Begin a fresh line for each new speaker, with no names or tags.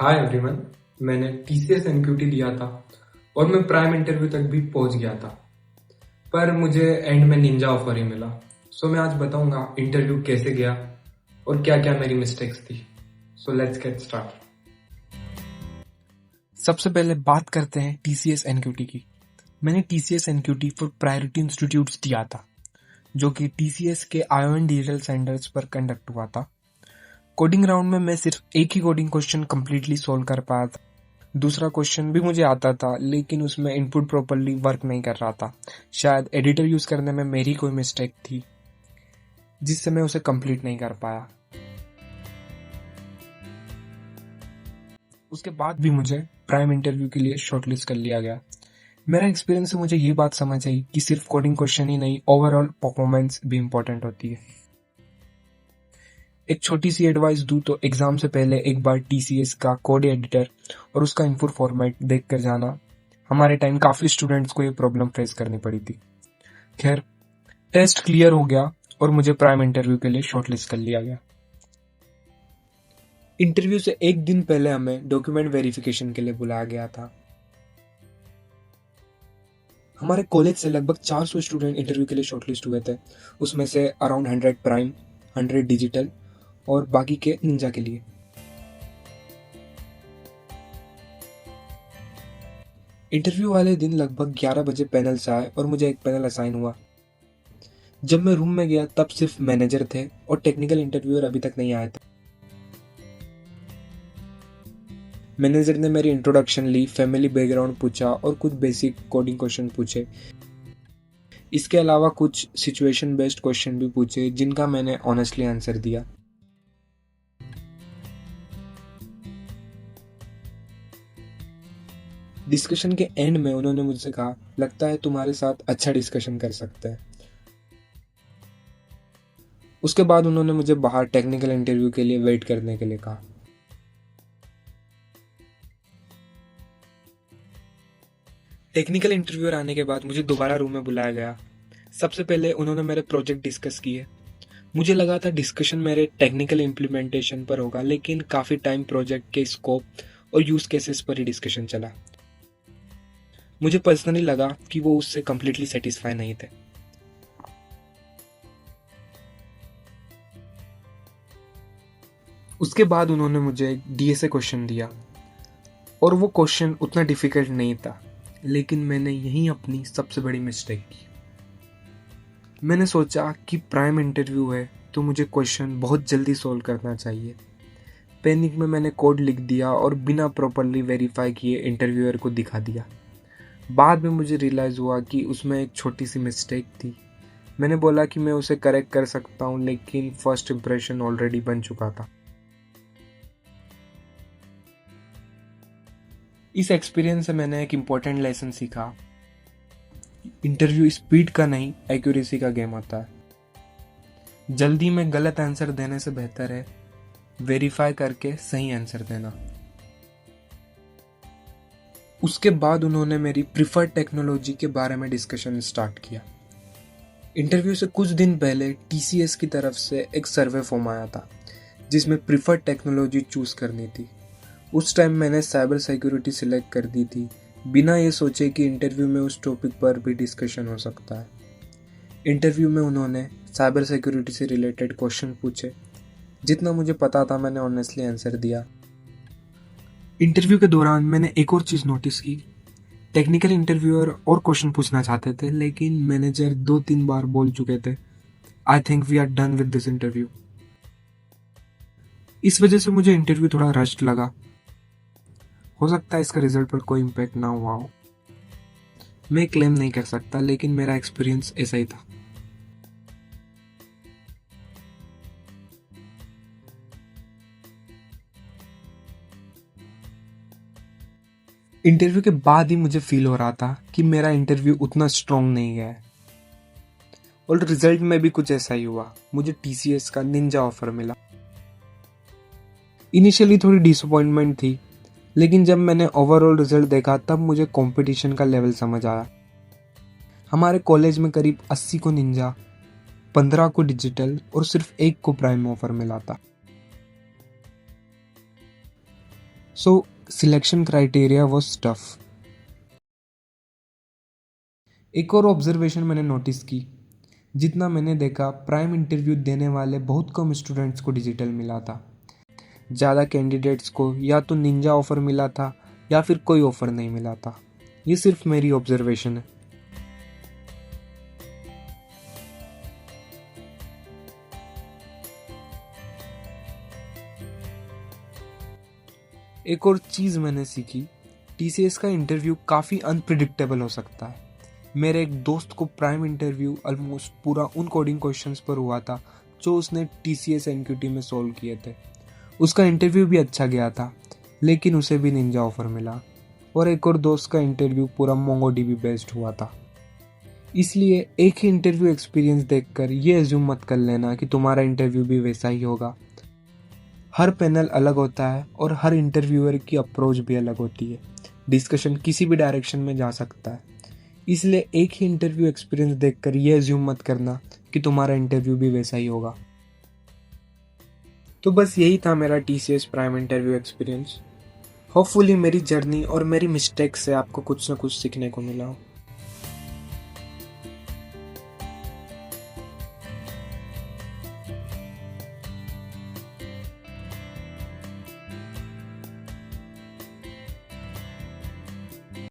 Hi everyone. मैंने TCS NQT दिया था और मैं प्राइम इंटरव्यू तक भी पहुंच गया था, पर मुझे एंड में निंजा ऑफर ही मिला। सो मैं आज बताऊंगा इंटरव्यू कैसे गया और क्या क्या मेरी मिस्टेक्स थी। So let's get start.
सबसे पहले बात करते हैं टीसीएस एनक्यूटी की। मैंने TCS NQT for priority institutes दिया था, जो कि टीसीएस के आयोन डिजिटल सेंटर्स पर कंडक्ट हुआ था। कोडिंग राउंड में मैं सिर्फ एक ही कोडिंग क्वेश्चन कंप्लीटली सोल्व कर पाया था। दूसरा क्वेश्चन भी मुझे आता था, लेकिन उसमें इनपुट प्रॉपर्ली वर्क नहीं कर रहा था। शायद एडिटर यूज करने में मेरी कोई मिस्टेक थी, जिससे मैं उसे कंप्लीट नहीं कर पाया। उसके बाद भी मुझे प्राइम इंटरव्यू के लिए शॉर्टलिस्ट कर लिया गया। मेरा एक्सपीरियंस से मुझे ये बात समझ आई कि सिर्फ कोडिंग क्वेश्चन ही नहीं, ओवरऑल परफॉर्मेंस भी इम्पोर्टेंट होती है। एक छोटी सी एडवाइस दूं तो एग्जाम से पहले एक बार टीसीएस का कोड एडिटर और उसका इनपुट फॉर्मेट देख कर जाना। हमारे टाइम काफी स्टूडेंट्स को ये प्रॉब्लम फेस करनी पड़ी थी। खैर, टेस्ट क्लियर हो गया और मुझे प्राइम इंटरव्यू के लिए शॉर्टलिस्ट कर लिया गया। इंटरव्यू से एक दिन पहले हमें डॉक्यूमेंट वेरिफिकेशन के लिए बुलाया गया था। हमारे कॉलेज से लगभग 400 स्टूडेंट इंटरव्यू के लिए शॉर्टलिस्ट हुए थे। उसमें से अराउंड 100 प्राइम, 100 डिजिटल और बाकी के निंजा के लिए। इंटरव्यू वाले दिन लगभग 11 बजे पैनल्स आए और मुझे एक पैनल असाइन हुआ। जब मैं रूम में गया तब सिर्फ मैनेजर थे और टेक्निकल इंटरव्यूअर अभी तक नहीं आए थे। मैनेजर ने मेरी इंट्रोडक्शन ली, फैमिली बैकग्राउंड पूछा और कुछ बेसिक कोडिंग क्वेश्चन पूछे। इसके अलावा कुछ सिचुएशन बेस्ड क्वेश्चन भी पूछे, जिनका मैंने ऑनेस्टली आंसर दिया। डिस्कशन के एंड में उन्होंने मुझसे कहा, लगता है तुम्हारे साथ अच्छा डिस्कशन कर सकते हैं। उसके बाद उन्होंने मुझे बाहर टेक्निकल इंटरव्यू के लिए वेट करने के लिए कहा। टेक्निकल इंटरव्यूअर आने के बाद मुझे दोबारा रूम में बुलाया गया। सबसे पहले उन्होंने मेरे प्रोजेक्ट डिस्कस किए। मुझे लगा था डिस्कशन मेरे टेक्निकल इम्प्लीमेंटेशन पर होगा, लेकिन काफ़ी टाइम प्रोजेक्ट के स्कोप और यूज केसेस पर ही डिस्कशन चला। मुझे पर्सनली लगा कि वो उससे कंप्लीटली सेटिस्फाई नहीं थे। उसके बाद उन्होंने मुझे एक डीएसए क्वेश्चन दिया और वो क्वेश्चन उतना डिफिकल्ट नहीं था, लेकिन मैंने यही अपनी सबसे बड़ी मिस्टेक की। मैंने सोचा कि प्राइम इंटरव्यू है तो मुझे क्वेश्चन बहुत जल्दी सॉल्व करना चाहिए। पैनिक में मैंने कोड लिख दिया और बिना प्रॉपरली वेरीफाई किए इंटरव्यूअर को दिखा दिया। बाद में मुझे रियलाइज़ हुआ कि उसमें एक छोटी सी मिस्टेक थी। मैंने बोला कि मैं उसे करेक्ट कर सकता हूँ, लेकिन फर्स्ट इंप्रेशन ऑलरेडी बन चुका था। इस एक्सपीरियंस से मैंने एक इम्पोर्टेंट लेसन सीखा। इंटरव्यू स्पीड का नहीं, एक्यूरेसी का गेम होता है। जल्दी में गलत आंसर देने से बेहतर है वेरीफाई करके सही आंसर देना। उसके बाद उन्होंने मेरी प्रिफर्ड टेक्नोलॉजी के बारे में डिस्कशन स्टार्ट किया। इंटरव्यू से कुछ दिन पहले टीसीएस की तरफ से एक सर्वे फॉर्म आया था, जिसमें प्रिफर्ड टेक्नोलॉजी चूज करनी थी। उस टाइम मैंने साइबर सिक्योरिटी सिलेक्ट कर दी थी, बिना ये सोचे कि इंटरव्यू में उस टॉपिक पर भी डिस्कशन हो सकता है। इंटरव्यू में उन्होंने साइबर सिक्योरिटी से रिलेटेड क्वेश्चन पूछे। जितना मुझे पता था मैंने ऑनेस्टली आंसर दिया। इंटरव्यू के दौरान मैंने एक और चीज़ नोटिस की। टेक्निकल इंटरव्यूअर और क्वेश्चन पूछना चाहते थे, लेकिन मैनेजर 2-3 बार बोल चुके थे, I think we are done with this interview. इस वजह से मुझे इंटरव्यू थोड़ा रश्ड लगा। हो सकता है इसका रिजल्ट पर कोई इम्पैक्ट ना हुआ हो, मैं क्लेम नहीं कर सकता, लेकिन मेरा एक्सपीरियंस ऐसा ही था। इंटरव्यू के बाद ही मुझे फील हो रहा था कि मेरा इंटरव्यू उतना स्ट्रॉन्ग नहीं गया है, और रिजल्ट में भी कुछ ऐसा ही हुआ। मुझे टीसीएस का निंजा ऑफर मिला। इनिशियली थोड़ी डिसअपॉइंटमेंट थी, लेकिन जब मैंने ओवरऑल रिजल्ट देखा तब मुझे कंपटीशन का लेवल समझ आया। हमारे कॉलेज में करीब 80 को निंजा, 15 को डिजिटल और सिर्फ 1 को प्राइम ऑफर मिला था। So selection criteria was tough. एक और ऑब्जर्वेशन मैंने नोटिस की, जितना मैंने देखा प्राइम इंटरव्यू देने वाले बहुत कम स्टूडेंट्स को डिजिटल मिला था। ज़्यादा कैंडिडेट्स को या तो निंजा ऑफ़र मिला था या फिर कोई ऑफ़र नहीं मिला था। ये सिर्फ मेरी ऑब्जर्वेशन है। एक और चीज़ मैंने सीखी, टीसीएस का इंटरव्यू काफ़ी अनप्रिडिक्टेबल हो सकता है। मेरे एक दोस्त को प्राइम इंटरव्यू ऑलमोस्ट पूरा उन कोडिंग क्वेश्चंस पर हुआ था जो उसने टीसीएस एनक्यूटी में सॉल्व किए थे। उसका इंटरव्यू भी अच्छा गया था, लेकिन उसे भी निंजा ऑफर मिला। और एक और दोस्त का इंटरव्यू पूरा मोंगोडीबी बेस्ड हुआ था। इसलिए एक ही इंटरव्यू एक्सपीरियंस देखकर ये एज्यूम मत कर लेना कि तुम्हारा इंटरव्यू भी वैसा ही होगा। हर पैनल अलग होता है और हर इंटरव्यूअर की अप्रोच भी अलग होती है। डिस्कशन किसी भी डायरेक्शन में जा सकता है। इसलिए एक ही इंटरव्यू एक्सपीरियंस देखकर ये एज्यूम मत करना कि तुम्हारा इंटरव्यू भी वैसा ही होगा। तो बस यही था मेरा TCS prime interview experience. Hopefully मेरी जर्नी और मेरी मिस्टेक से आपको कुछ ना कुछ सीखने को मिला हो।